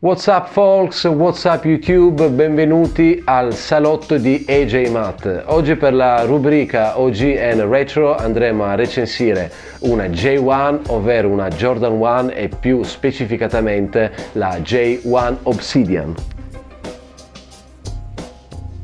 What's up folks, what's up YouTube, benvenuti al salotto di AJ Matt. Oggi per la rubrica OG and Retro andremo a recensire una J1, ovvero una Jordan 1 e più specificatamente la J1 Obsidian.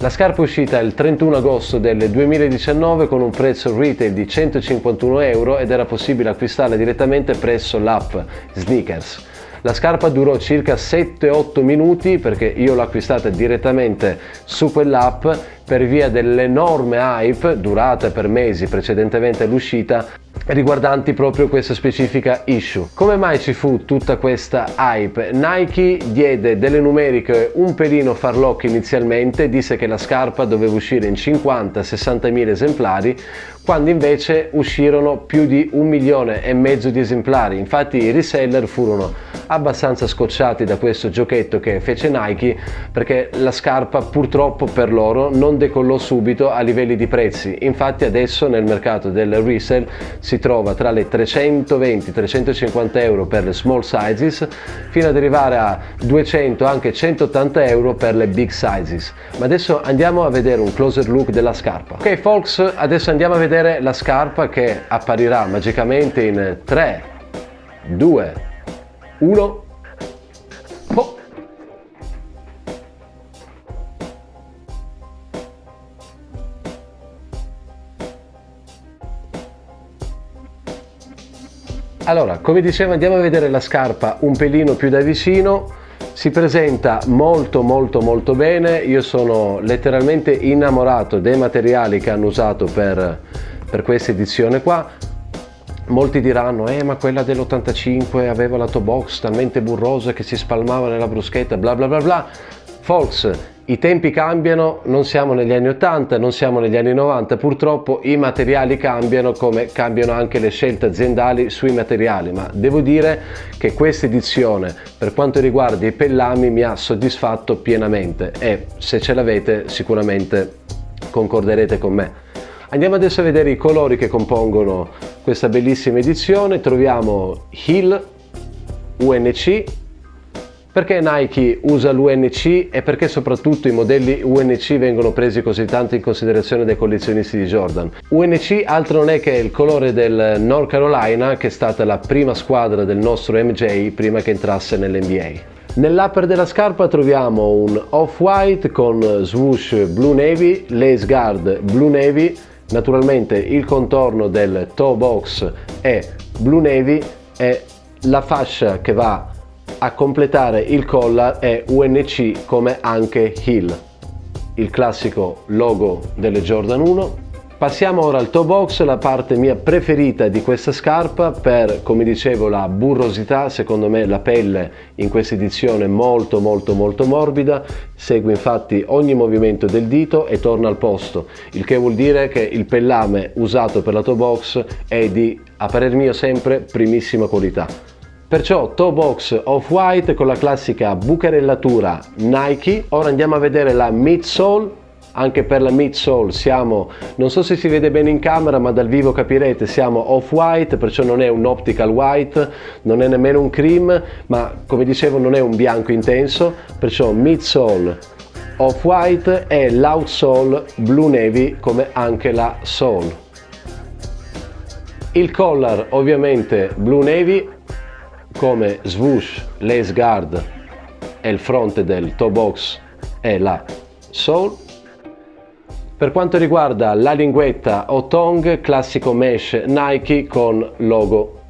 La scarpa è uscita il 31 agosto del 2019 con un prezzo retail di 151 euro ed era possibile acquistarla direttamente presso l'app Sneakers. La scarpa durò circa 7-8 minuti perché io l'ho acquistata direttamente su quell'app per via dell'enorme hype durata per mesi precedentemente all'uscita riguardanti proprio questa specifica issue. Come mai ci fu tutta questa hype? Nike diede delle numeriche un pelino farlocche inizialmente, disse che la scarpa doveva uscire in 50-60 mila esemplari, quando invece uscirono più di 1,5 milioni di esemplari. Infatti i reseller furono abbastanza scocciati da questo giochetto che fece Nike, perché la scarpa purtroppo per loro non decollò subito a livelli di prezzi. Infatti adesso nel mercato del resell si trova tra le 320-350 euro per le small sizes fino ad arrivare a 200 anche 180 euro per le big sizes. Ma adesso andiamo a vedere un closer look della scarpa. Ok folks, adesso andiamo a vedere la scarpa che apparirà magicamente in 3, 2, 1. Oh. Allora, come dicevo, andiamo a vedere la scarpa un pelino più da vicino. Si presenta molto bene. Io sono letteralmente innamorato dei materiali che hanno usato per questa edizione qua. Molti diranno ma quella dell'85 aveva la toe box talmente burrosa che si spalmava nella bruschetta, bla bla bla bla. Folks, i tempi cambiano, non siamo negli anni 80, non siamo negli anni 90, purtroppo i materiali cambiano come cambiano anche le scelte aziendali sui materiali, ma devo dire che questa edizione per quanto riguarda i pellami mi ha soddisfatto pienamente e se ce l'avete sicuramente concorderete con me. Andiamo adesso a vedere i colori che compongono questa bellissima edizione. Troviamo Heel, UNC. Perché Nike usa l'UNC e perché soprattutto i modelli UNC vengono presi così tanto in considerazione dai collezionisti di Jordan? UNC altro non è che il colore del North Carolina, che è stata la prima squadra del nostro MJ prima che entrasse nell'NBA. Nell'upper della scarpa troviamo un off-white con swoosh blue navy, lace guard blue navy, naturalmente il contorno del toe box è blue navy e la fascia che va a completare il collar è UNC come anche Heel, il classico logo delle Jordan 1. Passiamo ora al toe box, la parte mia preferita di questa scarpa per, come dicevo, la burrosità. Secondo me la pelle in questa edizione è molto morbida, segue infatti ogni movimento del dito e torna al posto, il che vuol dire che il pellame usato per la toe box è di, a parer mio, sempre primissima qualità. Perciò toe box off-white con la classica bucherellatura Nike. Ora andiamo a vedere la midsole. Anche per la midsole siamo, non so se si vede bene in camera ma dal vivo capirete, siamo off-white, perciò non è un optical white, non è nemmeno un cream, ma come dicevo non è un bianco intenso, perciò midsole off-white e l'outsole blue navy come anche la sole. Il collar ovviamente blue navy come swoosh, lace guard e il fronte del toe box e la sole. Per quanto riguarda la linguetta o tongue, classico mesh Nike con logo,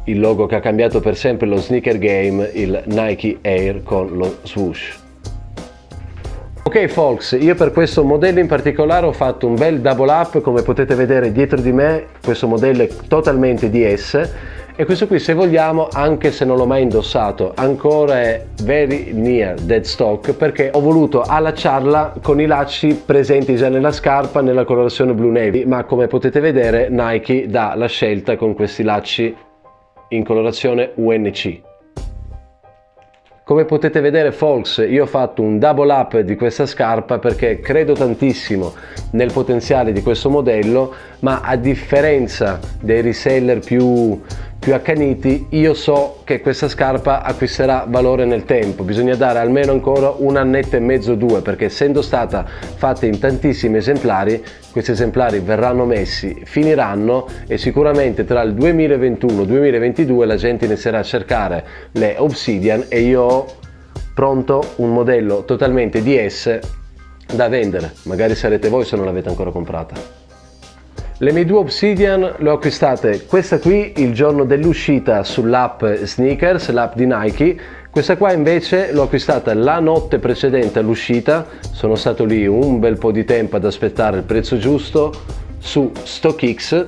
il logo che ha cambiato per sempre lo sneaker game, il Nike Air con lo swoosh. Ok folks, io per questo modello in particolare ho fatto un bel double up, come potete vedere dietro di me questo modello è totalmente DS. E questo qui, se vogliamo, anche se non l'ho mai indossato, ancora è very near dead stock, perché ho voluto allacciarla con i lacci presenti già nella scarpa nella colorazione blue navy, ma come potete vedere Nike dà la scelta con questi lacci in colorazione UNC. Come potete vedere folks, io ho fatto un double up di questa scarpa perché credo tantissimo nel potenziale di questo modello, ma a differenza dei reseller più più accaniti, io so che questa scarpa acquisterà valore nel tempo. Bisogna dare almeno ancora un annetto e mezzo, 2, perché essendo stata fatta in tantissimi esemplari, questi esemplari verranno messi, finiranno e sicuramente tra il 2021 e il 2022 la gente inizierà a cercare le Obsidian e io ho pronto un modello totalmente DS da vendere. Magari sarete voi se non l'avete ancora comprata. Le mie 2 Obsidian le ho acquistate, questa qui il giorno dell'uscita sull'app Sneakers, l'app di Nike. Questa qua invece l'ho acquistata la notte precedente all'uscita, sono stato lì un bel po' di tempo ad aspettare il prezzo giusto su StockX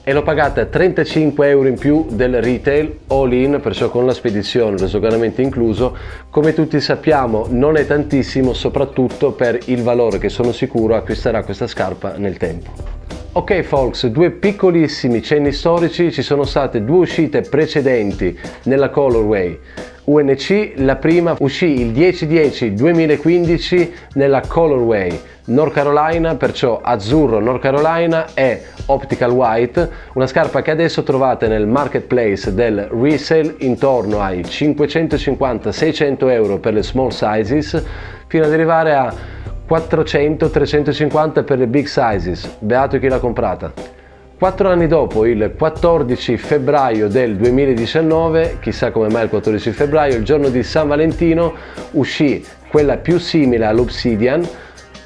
e l'ho pagata 35 euro in più del retail all in, perciò con la spedizione, lo sdoganamento incluso. Come tutti sappiamo non è tantissimo, soprattutto per il valore che sono sicuro acquisterà questa scarpa nel tempo. Ok folks, 2 piccolissimi cenni storici. Ci sono state 2 uscite precedenti nella colorway UNC. La prima uscì il 10/10/2015 nella colorway North Carolina, perciò azzurro North Carolina e Optical White, una scarpa che adesso trovate nel marketplace del resale intorno ai 550-600 euro per le small sizes, fino ad arrivare a 400-350 per le big sizes. Beato chi l'ha comprata. 4 anni dopo, il 14 febbraio del 2019, chissà come mai il 14 febbraio, il giorno di San Valentino, uscì quella più simile all'Obsidian,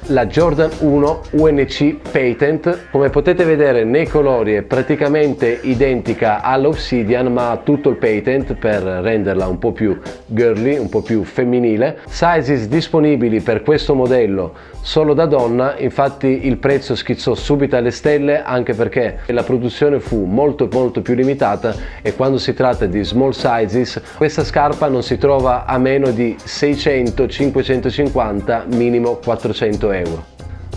la Jordan 1 UNC Patent. Come potete vedere nei colori è praticamente identica all'Obsidian, ma ha tutto il patent per renderla un po' più girly, un po' più femminile. Sizes disponibili per questo modello solo da donna, infatti il prezzo schizzò subito alle stelle, anche perché la produzione fu molto più limitata e quando si tratta di small sizes questa scarpa non si trova a meno di 600-550, minimo 400 euro.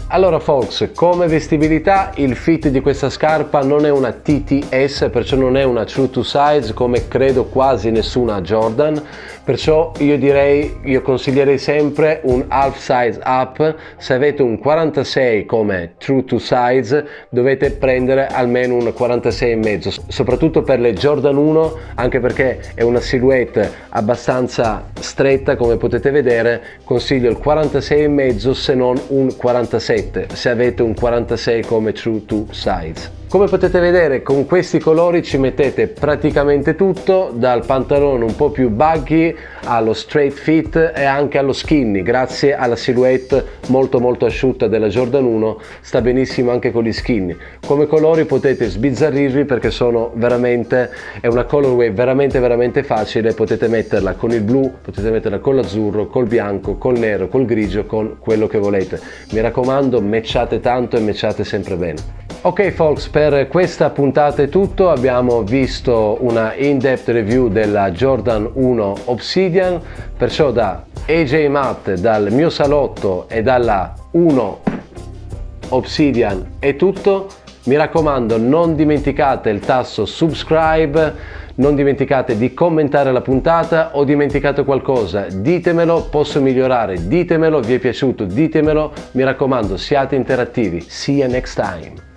Allora folks, come vestibilità il fit di questa scarpa non è una TTS, perciò non è una true to size come credo quasi nessuna Jordan, perciò io consiglierei sempre un half size up. Se avete un 46 come true to size dovete prendere almeno un 46,5, soprattutto per le Jordan 1, anche perché è una silhouette abbastanza stretta, come potete vedere. Consiglio il 46,5 se non un 47 se avete un 46 come true to size. Come potete vedere con questi colori ci mettete praticamente tutto, dal pantalone un po' più baggy allo straight fit e anche allo skinny. Grazie alla silhouette molto asciutta della Jordan 1 sta benissimo anche con gli skinny. Come colori potete sbizzarrirvi perché è una colorway veramente facile. Potete metterla con il blu, potete metterla con l'azzurro, col bianco, col nero, col grigio, con quello che volete. Mi raccomando, matchate tanto e matchate sempre bene. Ok folks, per questa puntata è tutto. Abbiamo visto una in-depth review della Jordan 1 Obsidian, perciò da AJ Matt, dal mio salotto e dalla 1 Obsidian è tutto. Mi raccomando, non dimenticate il tasto subscribe, non dimenticate di commentare la puntata. Ho dimenticato qualcosa? Ditemelo, posso migliorare, ditemelo, vi è piaciuto, ditemelo. Mi raccomando, siate interattivi. See you next time.